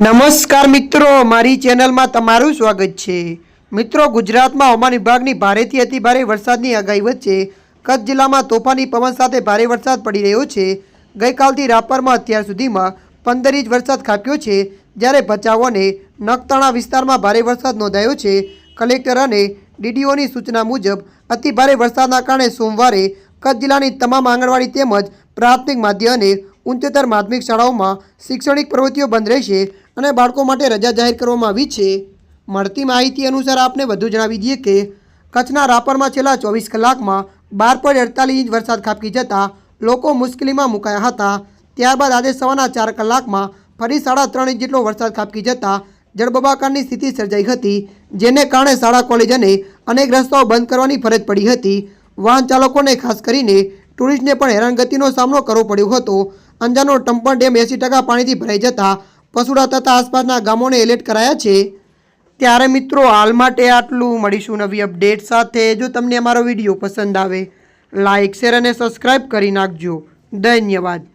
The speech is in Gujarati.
નમસ્કાર મિત્રો, મારી ચેનલમાં તમારું સ્વાગત છે। મિત્રો, ગુજરાતમાં હવામાન વિભાગની ભારેથી અતિભારે વરસાદની આગાહી વચ્ચે કચ્છ જિલ્લામાં તોફાની પવન સાથે ભારે વરસાદ પડી રહ્યો છે। ગઈકાલથી રાપરમાં અત્યાર સુધીમાં 15 ઇંચ વરસાદ ખાબક્યો છે, જ્યારે ભચાઉ અને નખત્રાણા વિસ્તારમાં ભારે વરસાદ નોંધાયો છે। કલેક્ટર અને ડીડીઓની સૂચના મુજબ અતિભારે વરસાદના કારણે સોમવારે કચ્છ જિલ્લાની તમામ આંગણવાડી તેમજ પ્રાથમિક માધ્યમિક અને ઉચ્ચતર માધ્યમિક શાળાઓમાં શૈક્ષણિક પ્રવૃત્તિઓ બંધ રહેશે અને બાળકો માટે રજા જાહેર કરવામાં આવી છે। મળતી માહિતી અનુસાર આપને વધુ જણાવી દઈએ કે કચ્છના રાપરમાં છેલ્લા 24 કલાકમાં 12.48 ઇંચ વરસાદ ખાબકી જતાં લોકો મુશ્કેલીમાં મુકાયા હતા। ત્યારબાદ આજે સવારના 4 કલાકમાં ફરી 3.5 ઇંચ જેટલો વરસાદ ખાબકી જતાં જળબંબાકારની સ્થિતિ સર્જાઈ હતી, જેને કારણે શાળા કોલેજ અને અનેક રસ્તાઓ બંધ કરવાની ફરજ પડી હતી। વાહન ચાલકોને ખાસ કરીને ટુરિસ્ટને પણ હેરાનગતિનો સામનો કરવો પડ્યો હતો। અંજારનો ટંપણ ડેમ 80% પાણીથી ભરાઈ જતાં પસુડા તથા આસપાસના ગામોને એલર્ટ કરાયા છે। ત્યારે મિત્રો, હાલ માટે આટલું। મળીશું નવી અપડેટ સાથે। જો તમને અમારો વિડીયો પસંદ આવે, લાઇક, શેર અને સબસ્ક્રાઈબ કરી નાખજો। ધન્યવાદ।